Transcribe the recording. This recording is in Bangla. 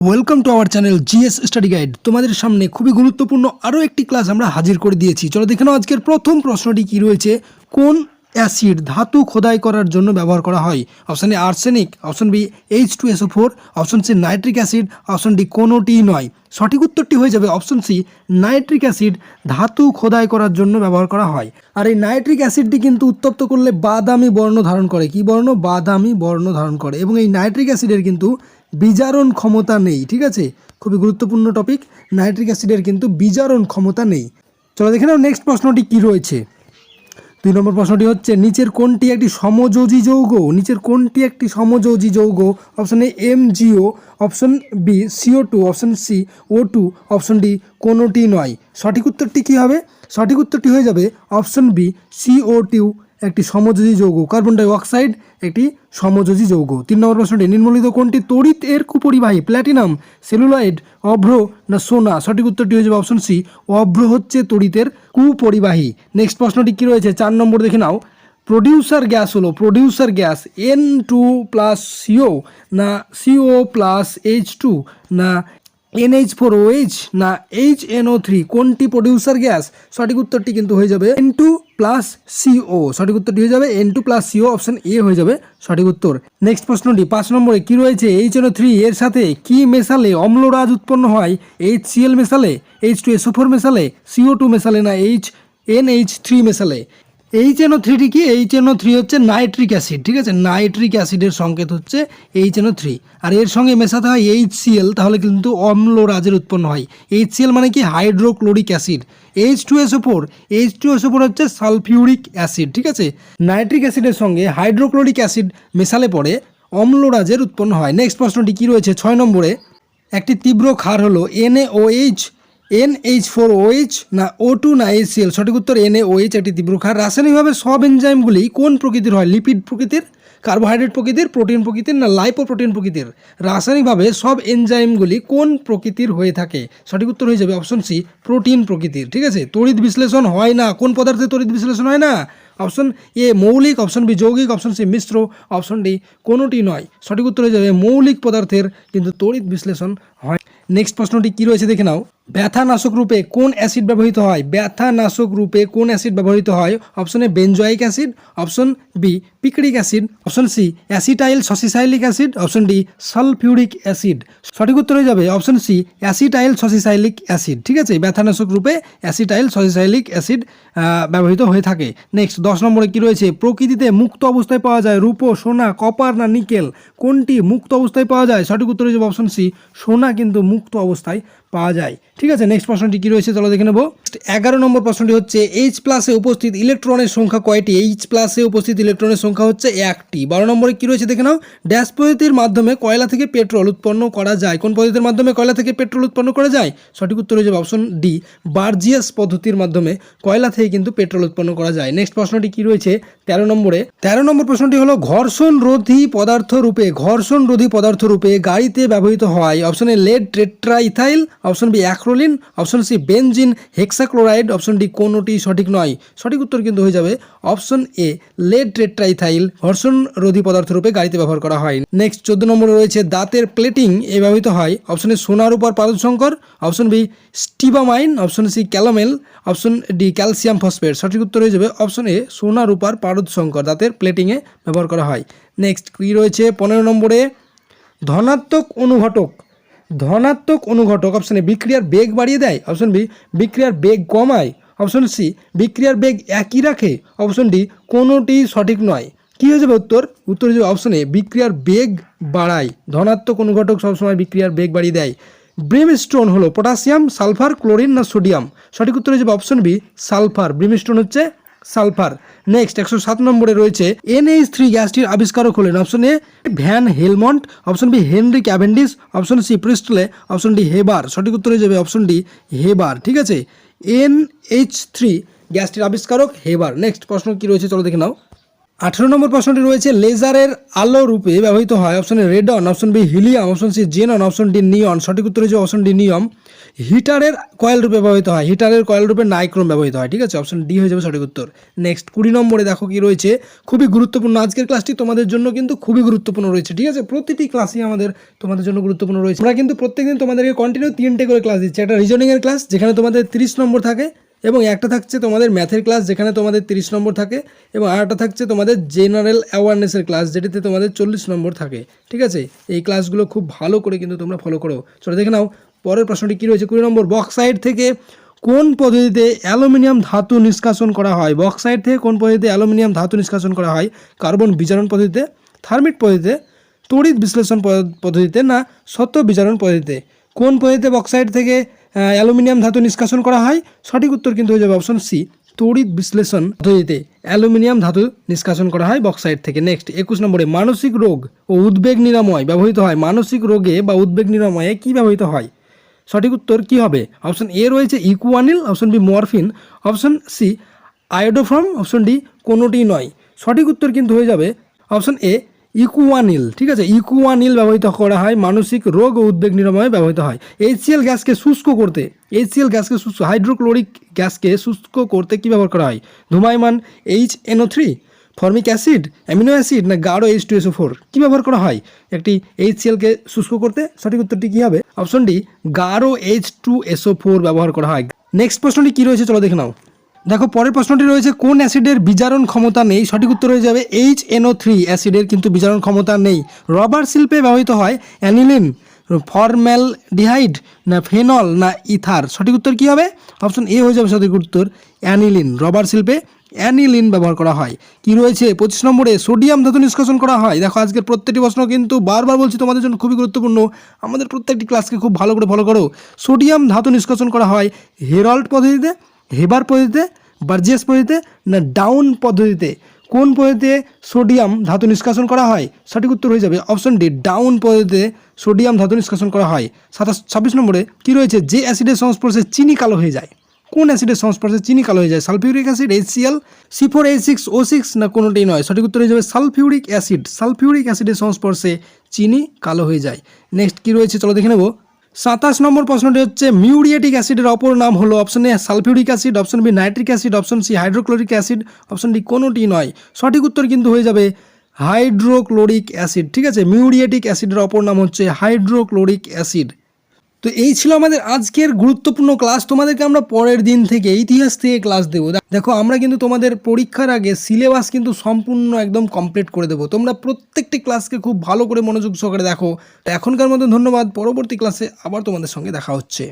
Welcome to our channel GS study guide. তোমাদের সামনে খুবই গুরুত্বপূর্ণ আরও একটি ক্লাস আমরা হাজির করে দিয়েছি। চলো দেখে নাও আজকের প্রথম প্রশ্নটি কি রয়েছে। কোন অ্যাসিড ধাতু খোদাই করার জন্য ব্যবহার করা হয়? Option A arsenic, option B H2SO4, option C nitric acid, option D কোনোটি নয়। সঠিক উত্তরটি হয়ে যাবে অপশন সি নাইট্রিক অ্যাসিড ধাতু খোদাই করার জন্য ব্যবহার করা হয়। আর এই নাইট্রিক অ্যাসিডটি কিন্তু উত্তপ্ত করলে বাদামি বর্ণ ধারণ করে। কি বর্ণ? বাদামি বর্ণ ধারণ করে। এবং এই নাইট্রিক অ্যাসিডের কিন্তু বিজারণ ক্ষমতা নেই। ঠিক আছে, খুবই গুরুত্বপূর্ণ টপিক। নাইট্রিক অ্যাসিডের কিন্তু বিজারণ ক্ষমতা নেই। চলো দেখে নাও নেক্সট প্রশ্নটি কি রয়েছে। 2 নম্বর প্রশ্নটি হচ্ছে নিচের কোনটি একটি সমযোজী যৌগ? নিচের কোনটি একটি সমযোজী যৌগ? Option A MgO, option B CO2, option C O2, option D কোনোটি নয়। সঠিক উত্তরটি কী হবে? সঠিক উত্তরটি হয়ে যাবে অপশন বি CO2 একটি সমযোজী যৌগ। কার্বন ডাই অক্সাইড একটি সমযোজী যৌগ। 3 নম্বর প্রশ্নটি নিম্নলিখিত কোনটি তড়িৎ এর কুপরিবাহী? প্ল্যাটিনাম, সেলুলয়েড, অভ্র না সোনা? সঠিক উত্তরটি হয়ে যাবে অপশন সি অভ্র হচ্ছে তড়িতের কুপরিবাহী। নেক্সট প্রশ্নটি কী রয়েছে 4 নম্বর দেখে নাও। প্রডিউসার গ্যাস হলো প্রডিউসার গ্যাস N2+CO না CO প্লাস H2 না NH4OH না HNO3? কোনটি প্রডিউসার গ্যাস? সঠিক উত্তরটি কিন্তু হয়ে যাবে N2+CO। সঠিক উত্তরটি হয়ে যাবে N2+CO, অপশন এ হয়ে যাবে সঠিক উত্তর। নেক্সট প্রশ্নটি 5 নম্বরে কি রয়েছে। HNO3 এর সাথে কি মেশালে অম্লরাজ উৎপন্ন হয়? HCl মেশালে, H2SO4 মেশালে, CO2 মেশালে না NH3 মেশালে? HNO3টি কি? HNO3 হচ্ছে নাইট্রিক অ্যাসিড। ঠিক আছে, নাইট্রিক অ্যাসিডের সংকেত হচ্ছে HNO3। আর এর সঙ্গে মেশাতে হয় HCl, তাহলে কিন্তু অম্লরাজের উৎপন্ন হয়। HCl মানে কি? Hydrochloric acid. H2SO4 হচ্ছে সালফিউরিক অ্যাসিড। ঠিক আছে, নাইট্রিক অ্যাসিডের সঙ্গে হাইড্রোক্লোরিক অ্যাসিড মেশালে পরে অম্লরাজের উৎপন্ন হয়। নেক্সট প্রশ্নটি কি রয়েছে 6 নম্বরে। একটি তীব্র ক্ষার হলো NaOH, NH4OH না O2 না HCl? সঠিক উত্তর NaOH একটি তীব্র ক্ষার। রাসায়নিকভাবে সব এনজাইমগুলি কোন প্রকৃতির হয়? লিপিড প্রকৃতির, কার্বোহাইড্রেট প্রকৃতির, প্রোটিন প্রকৃতির না লাইপোপ্রোটিন প্রকৃতির? রাসায়নিকভাবে সব এনজাইমগুলি কোন প্রকৃতির হয়ে থাকে? সঠিক উত্তর হয়ে যাবে অপশন সি প্রোটিন প্রকৃতির। ঠিক আছে, তড়িৎ বিশ্লেষণ হয় না। কোন পদার্থে তড়িৎ বিশ্লেষণ হয় না? অপশন এ মৌলিক, অপশন বি যৌগিক, অপশন সি মিশ্র, অপশন ডি কোনোটি নয়। সঠিক উত্তর হয়ে যাবে মৌলিক পদার্থের কিন্তু তড়িৎ বিশ্লেষণ হয়। নেক্সট প্রশ্নটি কি রয়েছে দেখে নাও। ব্যথানাশক রূপে কোন অ্যাসিড ব্যবহৃত হয়? ব্যথানাশক রূপে কোন অ্যাসিড ব্যবহৃত হয়? Option A benzoic acid, option B picric acid, option C acetyl salicylic acid, option D sulphuric acid? সঠিক উত্তর হয়ে যাবে option C acetyl salicylic acid. ঠিক আছে, ব্যথানাশক রূপে অ্যাসিটাইল সসিসাইলিক অ্যাসিড ব্যবহৃত হয়ে থাকে। নেক্সট 10 নম্বরে কি রয়েছে। প্রকৃতিতে মুক্ত অবস্থায় পাওয়া যায় রূপো, সোনা, কপার না নিকেল? কোনটি মুক্ত অবস্থায় পাওয়া যায়? সঠিক উত্তর হয়ে যাবে অপশন সি সোনা কিন্তু মুক্ত অবস্থায় পাওয়া যায়। ঠিক আছে, নেক্সট প্রশ্নটি কি রয়েছে চলো দেখে নেব। 11 নম্বর প্রশ্নটি হচ্ছে H+ উপস্থিত ইলেকট্রনের সংখ্যা কয়টি? H+ উপস্থিত ইলেকট্রনের সংখ্যা হচ্ছে 1টি। 12 নম্বরে কি রয়েছে দেখে নাও। ড্যাশ পদ্ধতির মাধ্যমে কয়লা থেকে পেট্রোল উৎপন্ন করা যায়? কোন পদ্ধতির মাধ্যমে কয়লা থেকে পেট্রোল উৎপন্ন করা যায়? সঠিক উত্তর হয়ে যাবে অপশন ডি বার্জিয়াস পদ্ধতির মাধ্যমে কয়লা থেকে কিন্তু পেট্রোল উৎপন্ন করা যায়। নেক্সট প্রশ্নটি কি রয়েছে 13 নম্বরে। 13 নম্বর প্রশ্নটি হলো ঘর্ষণ রোধী পদার্থ রূপে গাড়িতে ব্যবহৃত হয়? Option A lead tetraethyl, option B acrolein, option C benzene hexachloride, option D কোনোটি সঠিক নয়। সঠিক উত্তর কিন্তু হয়ে যাবে অপশন এ লেড টেট্রাইথাইল ঘর্ষণ রোধী পদার্থ রূপে গাড়িতে ব্যবহার করা হয়। নেক্সট 14 নম্বরে রয়েছে দাঁতের প্লেটিং এ ব্যবহৃত হয়? অপশন এ সোনার উপর পারদ সংকর, option B stibamine, option C calomel, option D calcium phosphate? সঠিক উত্তর হয়ে যাবে অপশন এ সোনার উপর পারদ সংকর দাঁতের প্লেটিংয়ে ব্যবহার করা হয়। নেক্সট কি রয়েছে 15 নম্বরে। ধনাত্মক অনুঘটক অপশন এ বিক্রিয়ার বেগ বাড়িয়ে দেয়, অপশন বি বিক্রিয়ার বেগ কমায়, অপশন সি বিক্রিয়ার বেগ একই রাখে, অপশন ডি কোনোটি সঠিক নয়। কি হয়ে যাবে উত্তর? উত্তর হয়ে যাবে অপশন এ বিক্রিয়ার বেগ বাড়ায়। ধনাত্মক অনুঘটক সবসময় বিক্রিয়ার বেগ বাড়িয়ে দেয়। ব্রিমস্টোন হলো পটাশিয়াম, সালফার, ক্লোরিন না সোডিয়াম? সঠিক উত্তর হয়ে যাবে অপশন বি সালফার। ব্রিমস্টোন হচ্ছে সালফার। নেক্সট 107 নম্বরে রয়েছে NH3 গ্যাসটির আবিষ্কারক হলেন? Option A van Helmont, option B Henry Cavendish, option C Priestley, option D Haber? সঠিক উত্তর হয়ে যাবে অপশন ডি হেবার। ঠিক আছে, NH3 গ্যাসটির আবিষ্কারক হেবার। নেক্সট প্রশ্ন কি রয়েছে চলো দেখে নাও। 18 নম্বর প্রশ্নটি রয়েছে লেজারের আলো রূপে ব্যবহৃত হয় option A radon, option B helium, option C xenon, option D neon. সঠিক উত্তর হচ্ছে অপশন ডি নিয়ম। হিটারের কয়েল রূপে ব্যবহৃত হয়, হিটারের কয়েল রূপে নাইক্রোম ব্যবহৃত হয়, ঠিক আছে, অপশন ডি হয়ে যাবে সঠিক উত্তর। নেক্সট 20 নম্বরে দেখো কি রয়েছে, খুবই গুরুত্বপূর্ণ, আজকের ক্লাসটি তোমাদের জন্য কিন্তু খুবই গুরুত্বপূর্ণ রয়েছে, ঠিক আছে, প্রতিটি ক্লাসই আমাদের তোমাদের জন্য গুরুত্বপূর্ণ রয়েছে। আমরা কিন্তু প্রত্যেকদিন তোমাদেরকে কন্টিনিউ 3টে করে ক্লাস দিচ্ছি। একটা রিজনিংয়ের ক্লাস যেখানে তোমাদের 30 নম্বর থাকে, এবং একটা থাকছে তোমাদের ম্যাথের ক্লাস যেখানে তোমাদের 30 নম্বর থাকে, এবং আরেকটা থাকছে তোমাদের জেনারেল অ্যাওয়ারনেসের ক্লাস যেটিতে তোমাদের 40 নম্বর থাকে, ঠিক আছে। এই ক্লাসগুলো খুব ভালো করে কিন্তু তোমরা ফলো করো। চলো দেখে নাও পরের প্রশ্নটি কী রয়েছে। 20 নম্বর, বক্সাইট থেকে কোন পদ্ধতিতে অ্যালুমিনিয়াম ধাতু নিষ্কাশন করা হয়? বক্সাইট থেকে কোন পদ্ধতিতে অ্যালুমিনিয়াম ধাতু নিষ্কাশন করা হয়? কার্বন বিজারণ পদ্ধতিতে, থার্মিট পদ্ধতিতে, তড়িৎ বিশ্লেষণ পদ্ধতিতে, না সত্য বিজারণ পদ্ধতিতে? কোন পদ্ধতিতে বক্সাইট থেকে অ্যালুমিনিয়াম ধাতু নিষ্কাশন করা হয়? সঠিক উত্তর কিন্তু হয়ে যাবে অপশন সি, তড়িৎ বিশ্লেষণ পদ্ধতিতে অ্যালুমিনিয়াম ধাতু নিষ্কাশন করা হয় বক্সাইট থেকে। নেক্সট 21 নম্বরে, মানসিক রোগ ও উদ্বেগ নিরাময় ব্যবহৃত হয়। মানসিক রোগে বা উদ্বেগ নিরাময়ে কী ব্যবহৃত হয়? সঠিক উত্তর কী হবে? অপশন এ রয়েছে Equanil, option B morphine, option C iodoform, option D কোনোটি নয়। সঠিক উত্তর কিন্তু হয়ে যাবে অপশন এ ইকুয়ানিল, ঠিক আছে, ইকুয়ানিল ব্যবহৃত করা হয়, মানসিক রোগ ও উদ্বেগ নিরাময়ে ব্যবহৃত হয়। HCl গ্যাসকে শুষ্ক করতে, HCl গ্যাসকে শুষ্ক, হাইড্রোক্লোরিক গ্যাসকে শুষ্ক করতে কী ব্যবহার করা হয়? ধূমায়মান HNO3, formic acid, amino acid, না গাঢ় H2SO4? কী ব্যবহার করা হয় একটি HClকে শুষ্ক করতে? সঠিক উত্তরটি কী হবে? অপশন ডি গাঢ় H2SO4 ব্যবহার করা হয়। নেক্সট প্রশ্নটি কী রয়েছে চলো দেখে নাও। দেখো পরের প্রশ্নটি রয়েছে কোন অ্যাসিডের বিজারণ ক্ষমতা নেই? সঠিক উত্তর হয়ে যাবে HNO3 অ্যাসিডের কিন্তু বিজারণ ক্ষমতা নেই। রবার শিল্পে ব্যবহৃত হয় অ্যানিলিন, ফর্মালডিহাইড, না ফেনল, না ইথার? সঠিক উত্তর কী হবে? অপশন এ হয়ে যাবে সঠিক উত্তর, অ্যানিলিন। রবার শিল্পে অ্যানিলিন ব্যবহার করা হয়। কি রয়েছে 25 নম্বরে, সোডিয়াম ধাতু নিষ্কাশন করা হয়। দেখো আজকের প্রত্যেকটি প্রশ্ন কিন্তু বারবার বলছি তোমাদের জন্য খুবই গুরুত্বপূর্ণ, আমাদের প্রত্যেকটি ক্লাসকে খুব ভালো করে ফলো করো। সোডিয়াম ধাতু নিষ্কাশন করা হয় হেরল্ড পদ্ধতিতে, হেবার পদ্ধতিতে, বার্জিয়াস পদ্ধতিতে, না ডাউন পদ্ধতিতে? কোন পদ্ধতিতে সোডিয়াম ধাতু নিষ্কাশন করা হয়? সঠিক উত্তর হয়ে যাবে অপশন ডি ডাউন পদ্ধতিতে সোডিয়াম ধাতু নিষ্কাশন করা হয়। 26 নম্বরে কি রয়েছে, যে অ্যাসিডের সংস্পর্শে চিনি কালো হয়ে যায়? কোন অ্যাসিডের সংস্পর্শে চিনি কালো হয়ে যায়? সালফিউরিক অ্যাসিড, HCl, C4H6O6, না কোনোটাই নয়? সঠিক উত্তর হয়ে যাবে সালফিউরিক অ্যাসিড। সালফিউরিক অ্যাসিডের সংস্পর্শে চিনি কালো হয়ে যায়। নেক্সট কি রয়েছে চলো দেখে নেব। 27 নম্বর প্রশ্নটি হচ্ছে মিউরিয়েটিক অ্যাসিডের অপর নাম হলো? Option A sulphuric acid, option B nitric acid, option C hydrochloric acid, option D কোনোটি নয়। সঠিক উত্তর কিন্তু হয়ে যাবে হাইড্রোক্লোরিক অ্যাসিড, ঠিক আছে, মিউরিয়েটিক অ্যাসিডের অপর নাম হচ্ছে হাইড্রোক্লোরিক অ্যাসিড। তো এই ছিল আমাদের আজকের গুরুত্বপূর্ণ ক্লাস। তোমাদেরকে আমরা পরের দিন থেকে ইতিহাস থেকে ক্লাস দেবো। দেখো আমরা কিন্তু তোমাদের পরীক্ষার আগে সিলেবাস কিন্তু সম্পূর্ণ একদম কমপ্লিট করে দেবো। তোমরা প্রত্যেকটি ক্লাসকে খুব ভালো করে মনোযোগ সহকারে দেখো। এখনকার মতো ধন্যবাদ, পরবর্তী ক্লাসে আবার তোমাদের সঙ্গে দেখা হচ্ছে।